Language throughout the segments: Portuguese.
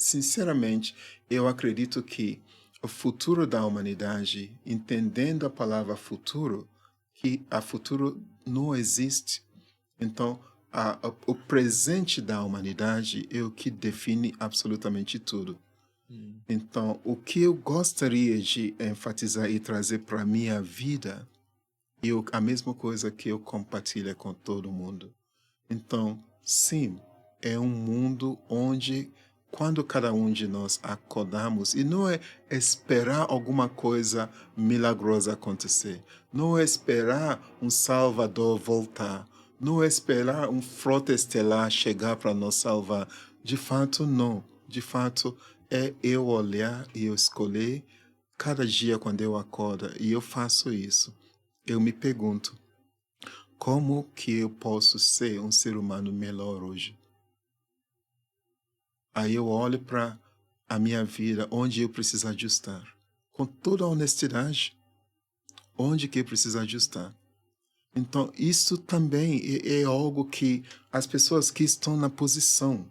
sinceramente, eu acredito que o futuro da humanidade, entendendo a palavra futuro, que a futuro não existe. Então, o presente da humanidade é o que define absolutamente tudo. Então, o que eu gostaria de enfatizar e trazer para a minha vida é a mesma coisa que eu compartilho com todo mundo. Então, sim, é um mundo onde, quando cada um de nós acordamos, e não é esperar alguma coisa milagrosa acontecer, não é esperar um Salvador voltar, não é esperar um frota estelar chegar para nos salvar. De fato, não. De fato, é eu olhar e eu escolher cada dia quando eu acordo, e eu faço isso. Eu me pergunto, como que eu posso ser um ser humano melhor hoje? Aí eu olho para a minha vida, onde eu preciso ajustar. Com toda a honestidade, onde que eu preciso ajustar. Então, isso também é algo que as pessoas que estão na posição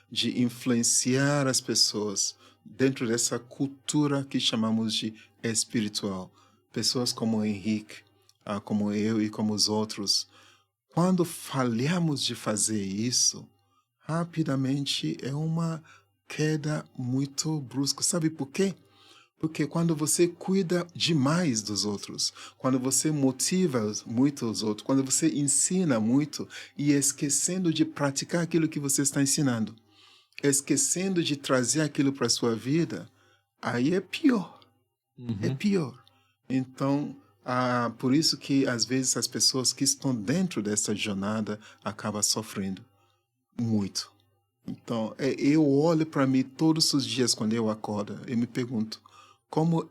de influenciar as pessoas dentro dessa cultura que chamamos de espiritual. Pessoas como o Henrique, como eu e como os outros. Quando falhamos de fazer isso, rapidamente é uma queda muito brusca. Sabe por quê? Porque quando você cuida demais dos outros, quando você motiva muito os outros, quando você ensina muito e esquecendo de praticar aquilo que você está ensinando, esquecendo de trazer aquilo para a sua vida, aí é pior. É pior. Então, por isso que às vezes as pessoas que estão dentro dessa jornada acabam sofrendo muito. Então, eu olho para mim todos os dias quando eu acordo e me pergunto, como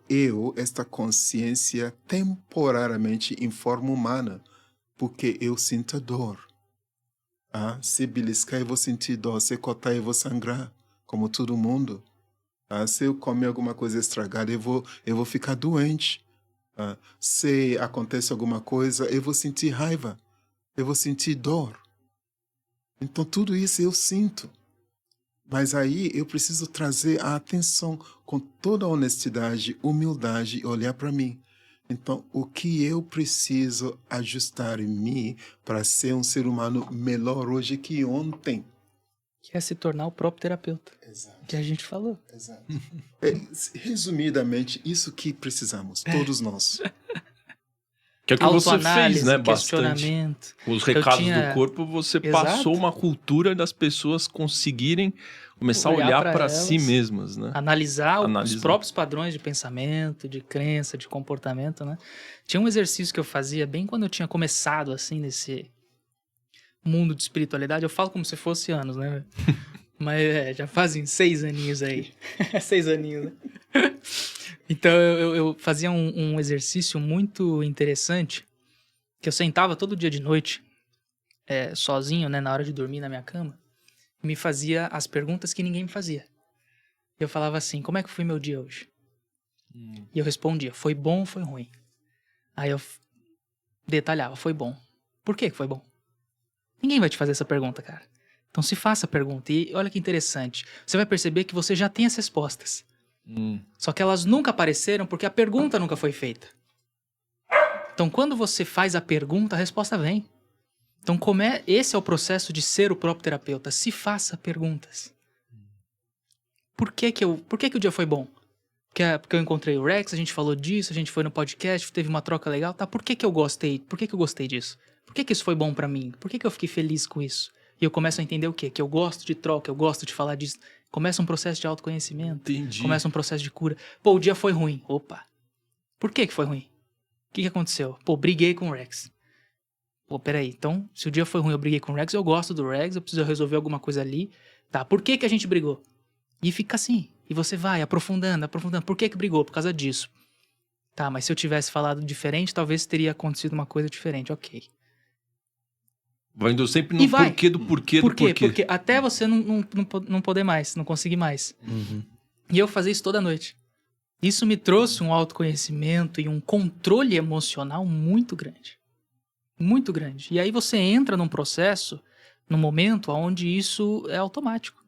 esta consciência temporariamente em forma humana, porque eu sinto dor. Se beliscar eu vou sentir dor, se cortar eu vou sangrar, como todo mundo. Se eu comer alguma coisa estragada eu vou ficar doente. Se acontece alguma coisa eu vou sentir raiva, eu vou sentir dor. Então tudo isso eu sinto. Mas aí eu preciso trazer a atenção com toda a honestidade, humildade e olhar para mim. Então, o que eu preciso ajustar em mim para ser um ser humano melhor hoje que ontem? Que é se tornar o próprio terapeuta. Exato. Que a gente falou. Exato. Resumidamente, isso que precisamos, todos nós. Que é o que você fez, né? Bastante. Questionamento. Os recados do corpo, você passou uma cultura das pessoas conseguirem começar a olhar para si mesmas, né? Analisar os próprios padrões de pensamento, de crença, de comportamento, né? Tinha um exercício que eu fazia bem quando eu tinha começado, assim, nesse mundo de espiritualidade. Eu falo como se fosse anos, né? Mas já fazem 6 aninhos aí. 6 aninhos, né? Então eu fazia um exercício muito interessante, que eu sentava todo dia de noite, sozinho, né, na hora de dormir na minha cama, e me fazia as perguntas que ninguém me fazia. Eu falava assim, como é que foi meu dia hoje? E eu respondia, foi bom ou foi ruim? Aí eu detalhava, foi bom. Por que foi bom? Ninguém vai te fazer essa pergunta, cara. Então se faça a pergunta. E olha que interessante, você vai perceber que você já tem as respostas. Só que elas nunca apareceram porque a pergunta nunca foi feita. Então, quando você faz a pergunta, a resposta vem. Então, esse é o processo de ser o próprio terapeuta. Se faça perguntas. Por que o dia foi bom? Porque eu encontrei o Rex, a gente falou disso, a gente foi no podcast, teve uma troca legal, tá? Por que eu gostei? Por que eu gostei disso? Por que isso foi bom pra mim? Por que eu fiquei feliz com isso? E eu começo a entender o quê? Que eu gosto de troca, eu gosto de falar disso. Começa um processo de autoconhecimento. Entendi. Começa um processo de cura. Pô, o dia foi ruim. Opa. Por que foi ruim? O que aconteceu? Pô, briguei com o Rex. Pô, peraí. Então, se o dia foi ruim, eu briguei com o Rex, eu gosto do Rex, eu preciso resolver alguma coisa ali. Tá, por que a gente brigou? E fica assim. E você vai aprofundando. Por que brigou? Por causa disso. Tá, mas se eu tivesse falado diferente, talvez teria acontecido uma coisa diferente. Ok. Vai indo sempre no porquê do porquê do porquê. Porque até você não poder mais, não conseguir mais. E eu fazia isso toda noite. Isso me trouxe um autoconhecimento e um controle emocional muito grande. Muito grande. E aí você entra num processo, num momento onde isso é automático.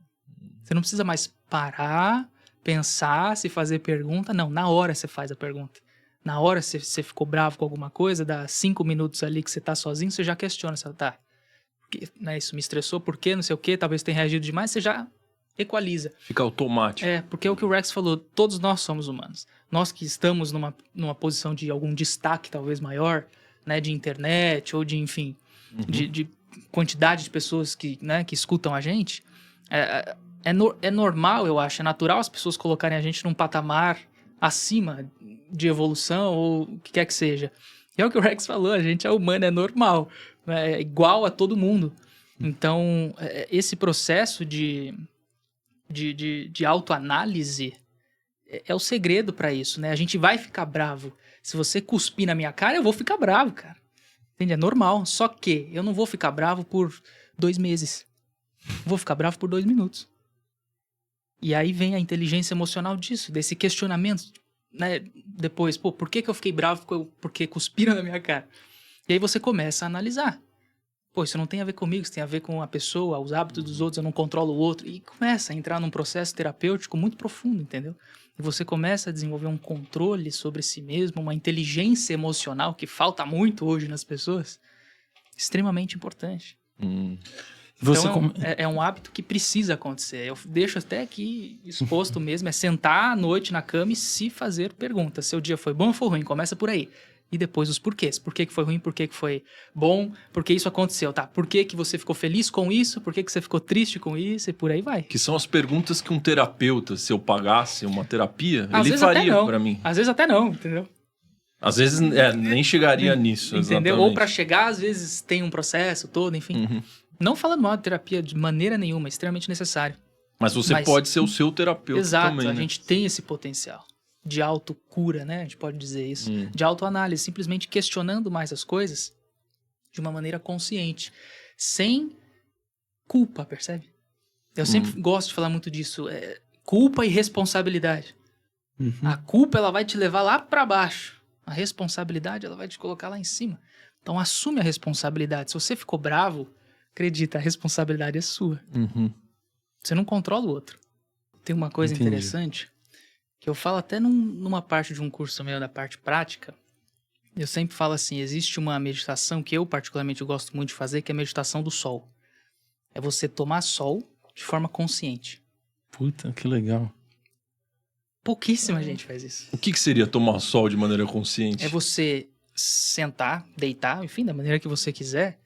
Você não precisa mais parar, pensar, se fazer pergunta. Não, na hora você faz a pergunta. Na hora você ficou bravo com alguma coisa, dá 5 minutos ali que você tá sozinho, você já questiona, você tá, porque, né, isso me estressou, por quê, não sei o quê, talvez tenha reagido demais, você já equaliza. Fica automático. Porque é o que o Rex falou, todos nós somos humanos. Nós que estamos numa posição de algum destaque talvez maior, né, de internet ou de, enfim, de quantidade de pessoas que, né, que escutam a gente, é normal, eu acho, é natural as pessoas colocarem a gente num patamar acima de evolução ou o que quer que seja. E é o que o Rex falou, a gente é humano, é normal, né, é igual a todo mundo. Então, esse processo de autoanálise é o segredo pra isso, né? A gente vai ficar bravo. Se você cuspir na minha cara, eu vou ficar bravo, cara. Entende? É normal. Só que eu não vou ficar bravo por 2 meses. Vou ficar bravo por 2 minutos. E aí vem a inteligência emocional disso, desse questionamento, né? Depois, por que eu fiquei bravo porque cuspiram na minha cara? E aí você começa a analisar. Isso não tem a ver comigo, isso tem a ver com a pessoa, os hábitos dos outros, eu não controlo o outro. E começa a entrar num processo terapêutico muito profundo, entendeu? E você começa a desenvolver um controle sobre si mesmo, uma inteligência emocional que falta muito hoje nas pessoas, extremamente importante. Então é um hábito que precisa acontecer. Eu deixo até aqui exposto mesmo, é sentar à noite na cama e se fazer perguntas. Seu dia foi bom ou foi ruim? Começa por aí. E depois os porquês. Por que foi ruim? Por que foi bom? Por que isso aconteceu? Tá? Por que você ficou feliz com isso? Por que você ficou triste com isso? E por aí vai. Que são as perguntas que um terapeuta, se eu pagasse uma terapia, às ele faria pra mim. Às vezes até não, entendeu? Às vezes nem chegaria nisso, entendeu? Exatamente. Ou pra chegar, às vezes tem um processo todo, enfim. Não falando mal de terapia de maneira nenhuma, é extremamente necessário. Mas você pode ser o seu terapeuta exato, também, a né? gente tem esse potencial de autocura, né? A gente pode dizer isso. De autoanálise, simplesmente questionando mais as coisas de uma maneira consciente. Sem culpa, percebe? Eu sempre gosto de falar muito disso. Culpa e responsabilidade. A culpa, ela vai te levar lá pra baixo. A responsabilidade, ela vai te colocar lá em cima. Então, assume a responsabilidade. Se você ficou bravo, acredita, a responsabilidade é sua. Você não controla o outro. Tem uma coisa interessante que eu falo até numa parte de um curso meu, da parte prática. Eu sempre falo assim, existe uma meditação que eu particularmente gosto muito de fazer, que é a meditação do sol. É você tomar sol de forma consciente. Puta, que legal. Pouquíssima gente faz isso. O que seria tomar sol de maneira consciente? É você sentar, deitar, enfim, da maneira que você quiser,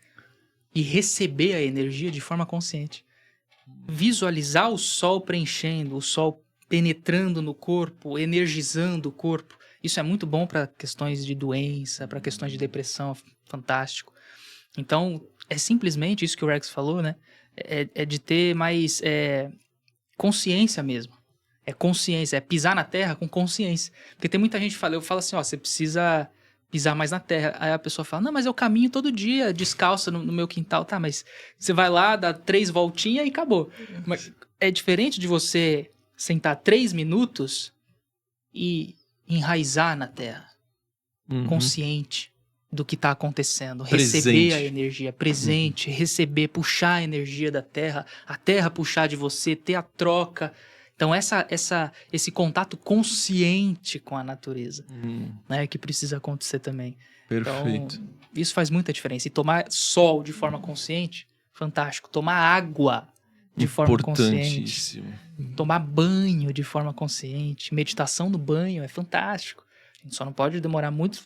e receber a energia de forma consciente. Visualizar o sol preenchendo, o sol penetrando no corpo, energizando o corpo. Isso é muito bom para questões de doença, para questões de depressão, fantástico. Então, é simplesmente isso que o Rex falou, né? É de ter mais consciência mesmo. É consciência, é pisar na terra com consciência. Porque tem muita gente que fala, eu falo assim, você precisa pisar mais na terra. Aí a pessoa fala, não, mas eu caminho todo dia descalça no meu quintal. Tá, mas você vai lá, dá 3 voltinhas e acabou. Mas é diferente de você sentar 3 minutos e enraizar na terra. Consciente do que está acontecendo. Receber a energia, presente, receber, puxar a energia da terra, a terra puxar de você, ter a troca. Então, esse contato consciente com a natureza, né, que precisa acontecer também. Perfeito. Então, isso faz muita diferença. E tomar sol de forma consciente, fantástico. Tomar água de forma consciente. Tomar banho de forma consciente. Meditação no banho é fantástico. A gente só não pode demorar muito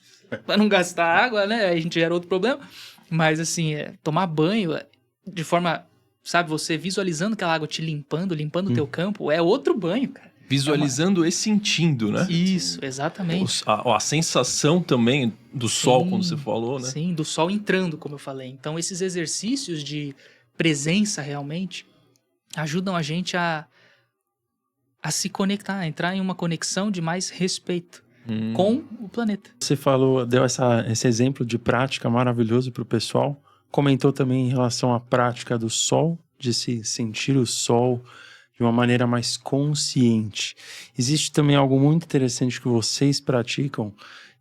para não gastar água, né? Aí a gente gera outro problema. Mas, assim, tomar banho de forma... Sabe, você visualizando aquela água te limpando o teu campo, é outro banho, cara. Visualizando e sentindo, né? Isso, exatamente. A sensação também do sol, como você falou, né? Sim, do sol entrando, como eu falei. Então, esses exercícios de presença realmente ajudam a gente a se conectar, a entrar em uma conexão de mais respeito com o planeta. Você deu esse exemplo de prática maravilhoso para o pessoal. Comentou também em relação à prática do sol, de se sentir o sol de uma maneira mais consciente. Existe também algo muito interessante que vocês praticam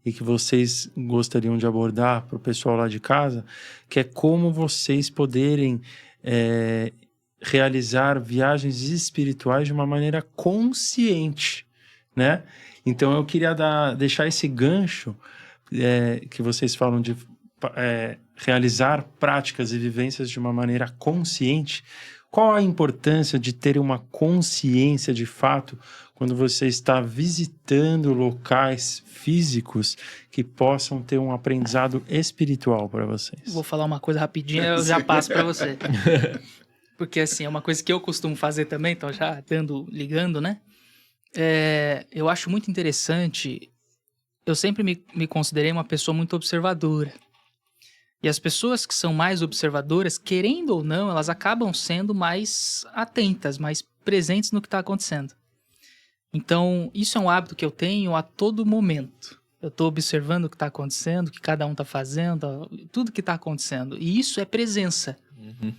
e que vocês gostariam de abordar para o pessoal lá de casa, que é como vocês poderem realizar viagens espirituais de uma maneira consciente, né? Então eu queria deixar esse gancho que vocês falam de realizar práticas e vivências de uma maneira consciente. Qual a importância de ter uma consciência de fato quando você está visitando locais físicos que possam ter um aprendizado espiritual para vocês? Vou falar uma coisa rapidinho, eu já passo para você. Porque assim, é uma coisa que eu costumo fazer também, então já ligando, né? Eu acho muito interessante. Eu sempre me considerei uma pessoa muito observadora. E as pessoas que são mais observadoras, querendo ou não, elas acabam sendo mais atentas, mais presentes no que está acontecendo. Então, isso é um hábito que eu tenho a todo momento. Eu estou observando o que está acontecendo, o que cada um está fazendo, tudo que está acontecendo. E isso é presença. Uhum.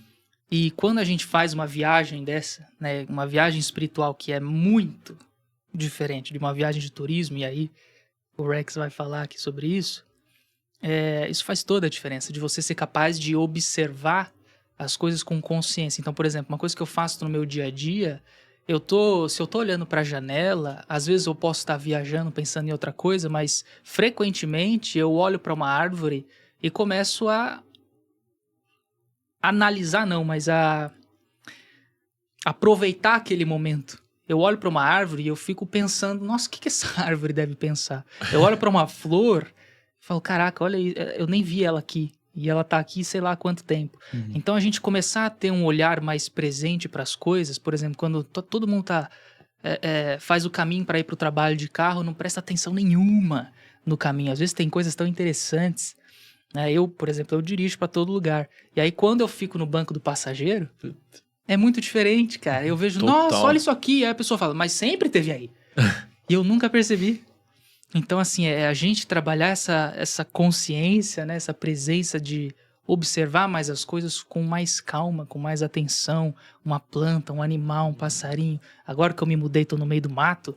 E quando a gente faz uma viagem dessa, né, uma viagem espiritual que é muito diferente de uma viagem de turismo, e aí o Rex vai falar aqui sobre isso, isso faz toda a diferença, de você ser capaz de observar as coisas com consciência. Então, por exemplo, uma coisa que eu faço no meu dia a dia, se eu tô olhando para a janela, às vezes eu posso estar viajando, pensando em outra coisa, mas frequentemente eu olho para uma árvore e começo a analisar, não, mas a aproveitar aquele momento. Eu olho para uma árvore e eu fico pensando, nossa, o que essa árvore deve pensar? Eu olho para uma flor e falo, caraca, olha, eu nem vi ela aqui. E ela tá aqui sei lá há quanto tempo. Uhum. Então a gente começar a ter um olhar mais presente para as coisas, por exemplo, quando todo mundo faz o caminho para ir para o trabalho de carro, não presta atenção nenhuma no caminho. Às vezes tem coisas tão interessantes. Eu, por exemplo, eu dirijo para todo lugar. E aí quando eu fico no banco do passageiro, é muito diferente, cara. Eu vejo, nossa, olha isso aqui. Aí a pessoa fala, mas sempre teve aí. E eu nunca percebi. Então, assim, a gente trabalhar essa consciência, né? Essa presença de observar mais as coisas com mais calma, com mais atenção. Uma planta, um animal, um passarinho. Agora que eu me mudei, tô no meio do mato.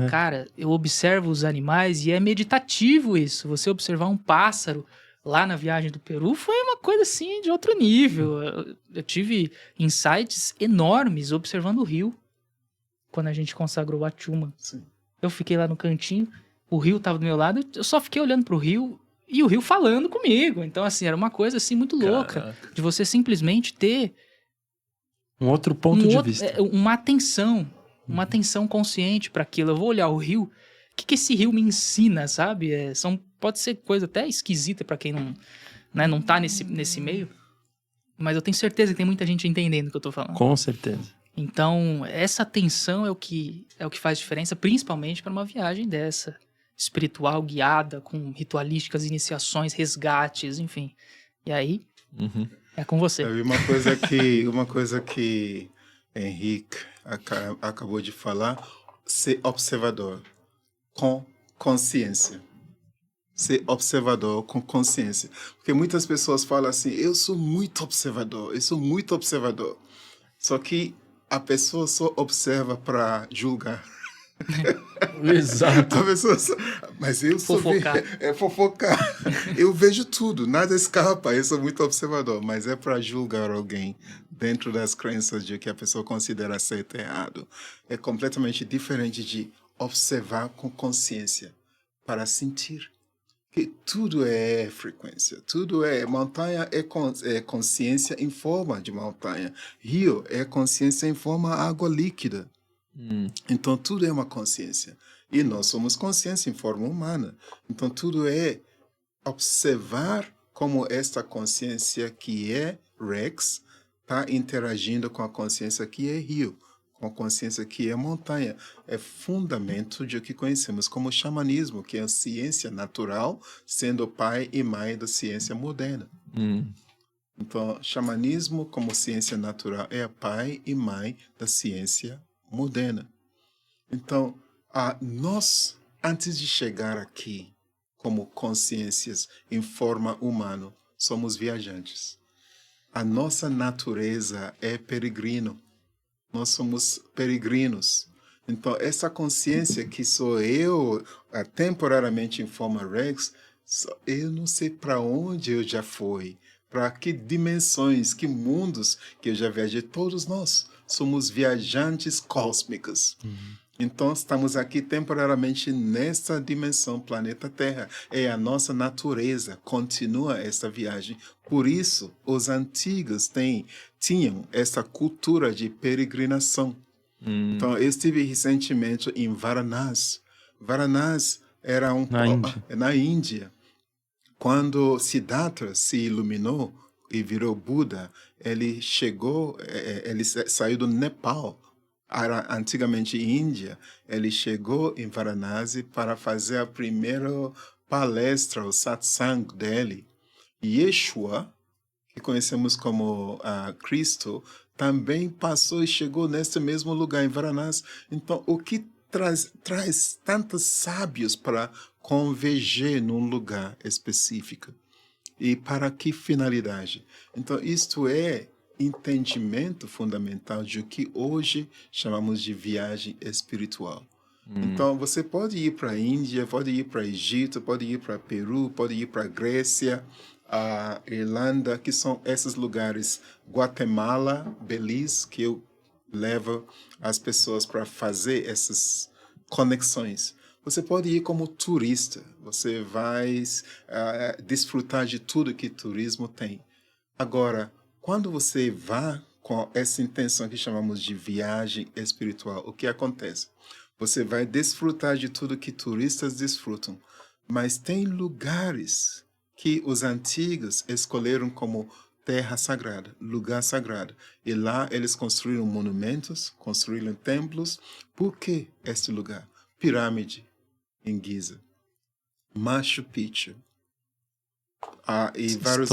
Cara, eu observo os animais e é meditativo isso. Você observar um pássaro lá na viagem do Peru foi uma coisa, assim, de outro nível. Eu tive insights enormes observando o rio. Quando a gente consagrou a Chuma. Sim. Eu fiquei lá no cantinho. O rio tava do meu lado, eu só fiquei olhando pro rio e o rio falando comigo. Então, assim, era uma coisa, assim, muito louca. De você simplesmente ter... um outro ponto de vista. Uma atenção consciente para aquilo. Eu vou olhar o rio, o que esse rio me ensina, sabe? Pode ser coisa até esquisita para quem não tá nesse meio. Mas eu tenho certeza que tem muita gente entendendo o que eu tô falando. Com certeza. Então, essa atenção é o que faz diferença, principalmente para uma viagem dessa. Espiritual, guiada, com ritualísticas, iniciações, resgates, enfim. E aí, é com você. Uma coisa que Henrique acabou de falar, ser observador com consciência. Ser observador com consciência. Porque muitas pessoas falam assim, eu sou muito observador. Só que a pessoa só observa para julgar. Exato. Mas eu sou fofocar. Fofocar. Eu vejo tudo, nada escapa. Eu sou muito observador, mas é para julgar alguém dentro das crenças de que a pessoa considera certo e errado. É completamente diferente de observar com consciência, para sentir. Que tudo é frequência, tudo é montanha, é consciência em forma de montanha. Rio é consciência em forma de água líquida. Então, tudo é uma consciência. E nós somos consciência em forma humana. Então, tudo é observar como esta consciência que é Rex está interagindo com a consciência que é Rio, com a consciência que é montanha. É fundamento de o que conhecemos como xamanismo, que é a ciência natural, sendo pai e mãe da ciência moderna. Então, xamanismo como ciência natural é pai e mãe da ciência moderna. Então, nós, antes de chegar aqui, como consciências em forma humana, somos viajantes. A nossa natureza é peregrino. Nós somos peregrinos. Então, essa consciência que sou eu, temporariamente em forma Rex, eu não sei para onde eu já fui, para que dimensões, que mundos que eu já viajei. Todos nós somos viajantes cósmicos. Então, estamos aqui temporariamente nesta dimensão, planeta Terra. É a nossa natureza, continua esta viagem. Por isso, os antigos tinham essa cultura de peregrinação. Então, eu estive recentemente em Varanasi. Varanasi era na Índia. Quando Siddhartha se iluminou e virou Buda, ele saiu do Nepal, era antigamente Índia, ele chegou em Varanasi para fazer a primeira palestra, o satsang dele. Yeshua, que conhecemos como Cristo, também passou e chegou neste mesmo lugar, em Varanasi. Então, o que traz tantos sábios para converger num lugar específico? E para que finalidade? Então, isto é entendimento fundamental de o que hoje chamamos de viagem espiritual. Então, você pode ir para a Índia, pode ir para o Egito, pode ir para Peru, pode ir para a Grécia, a Irlanda, que são esses lugares, Guatemala, Belize, que eu levo as pessoas para fazer essas conexões. Você pode ir como turista, você vai desfrutar de tudo que turismo tem. Agora, quando você vai com essa intenção que chamamos de viagem espiritual, o que acontece? Você vai desfrutar de tudo que turistas desfrutam, mas tem lugares que os antigos escolheram como terra sagrada, lugar sagrado. E lá eles construíram monumentos, construíram templos. Por que este lugar? Pirâmide em Giza, Machu Picchu, e vários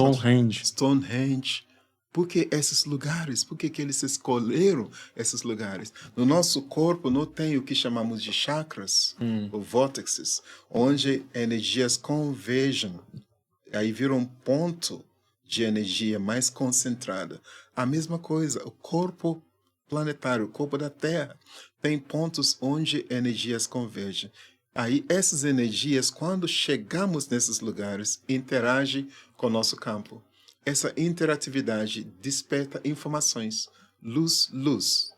Stonehenge. Por que esses lugares? Por que eles escolheram esses lugares? No nosso corpo não tem o que chamamos de chakras, ou vórtices, onde energias convergem. Aí vira um ponto de energia mais concentrada. A mesma coisa, o corpo planetário, o corpo da Terra, tem pontos onde energias convergem. Aí essas energias, quando chegamos nesses lugares, interagem com o nosso campo. Essa interatividade desperta informações. Luz,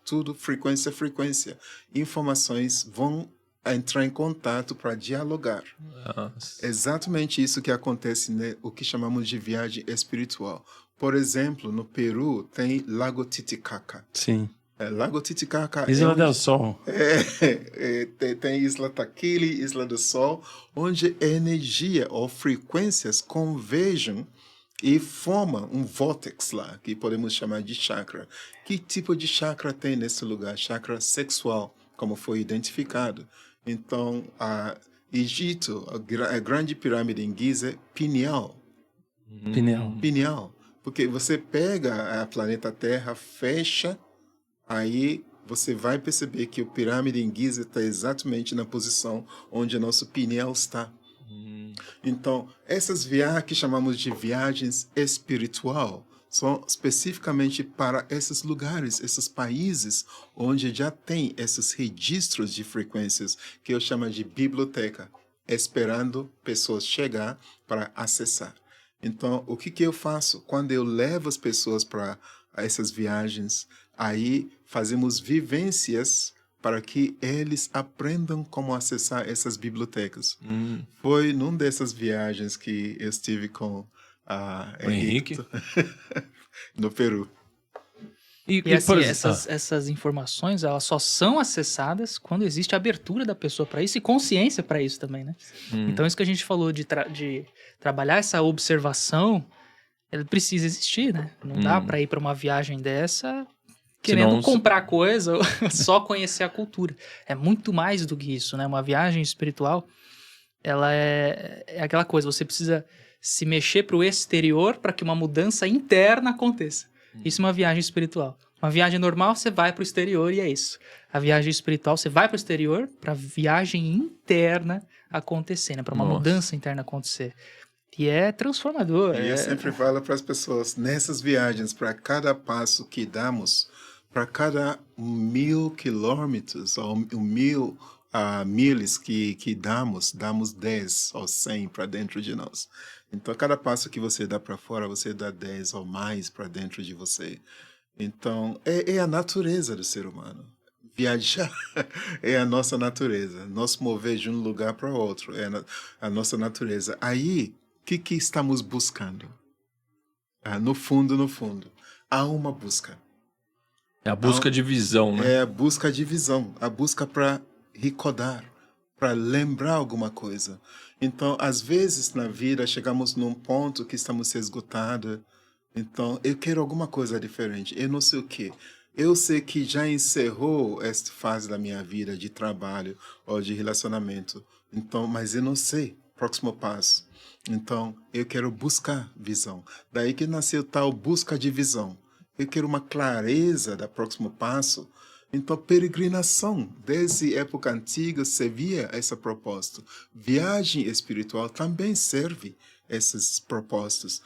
tudo, frequência. Informações vão entrar em contato para dialogar. Nossa. Exatamente isso que acontece, né? O que chamamos de viagem espiritual. Por exemplo, no Peru tem Lago Titicaca. Sim. Lago Titicaca Isla del Sol. Tem Isla Taquili, Isla do Sol, onde energia ou frequências convergem e formam um vórtice lá, que podemos chamar de chakra. Que tipo de chakra tem nesse lugar? Chakra sexual, como foi identificado. Então, Egito, a grande pirâmide em Giza, pineal. Pineal. Porque você pega a planeta Terra, fecha, aí você vai perceber que o pirâmide em Giza está exatamente na posição onde o nosso pineal está. Então, essas viagens que chamamos de viagens espiritual são especificamente para esses lugares, esses países onde já tem esses registros de frequências que eu chamo de biblioteca, esperando pessoas chegar para acessar. Então, o que eu faço? Quando eu levo as pessoas para essas viagens, aí fazemos vivências para que eles aprendam como acessar essas bibliotecas. Foi numa dessas viagens que eu estive com o Henrique no Peru. E assim, essas informações, elas só são acessadas quando existe abertura da pessoa para isso e consciência para isso também, né? Então, isso que a gente falou de trabalhar essa observação, ela precisa existir, né? Não dá para ir para uma viagem dessa querendo comprar coisa ou só conhecer a cultura. É muito mais do que isso, né? Uma viagem espiritual, ela é aquela coisa, você precisa se mexer para o exterior para que uma mudança interna aconteça. Isso é uma viagem espiritual. Uma viagem normal, você vai para o exterior e é isso. A viagem espiritual, você vai para o exterior para a viagem interna acontecer, né? Para uma mudança interna acontecer. E é transformador. E eu sempre falo para as pessoas, nessas viagens, para cada passo que damos, para cada 1.000 quilômetros ou 1.000 milhas que damos 10 ou 100 para dentro de nós. Então, cada passo que você dá para fora, você dá 10 ou mais para dentro de você. Então, é a natureza do ser humano. Viajar é a nossa natureza. Nos mover de um lugar para outro é a nossa natureza. Aí, o que estamos buscando? No fundo, há uma busca. É a busca de visão, né? É a busca de visão, a busca para recordar, para lembrar alguma coisa. Então, às vezes na vida chegamos num ponto que estamos esgotados. Então, eu quero alguma coisa diferente. Eu não sei o quê. Eu sei que já encerrou esta fase da minha vida de trabalho ou de relacionamento. Então, mas eu não sei. Próximo passo. Então, eu quero buscar visão. Daí que nasceu tal busca de visão. Eu quero uma clareza do próximo passo. Então, peregrinação, desde a época antiga, servia essa proposta. Viagem espiritual também serve esses propósitos.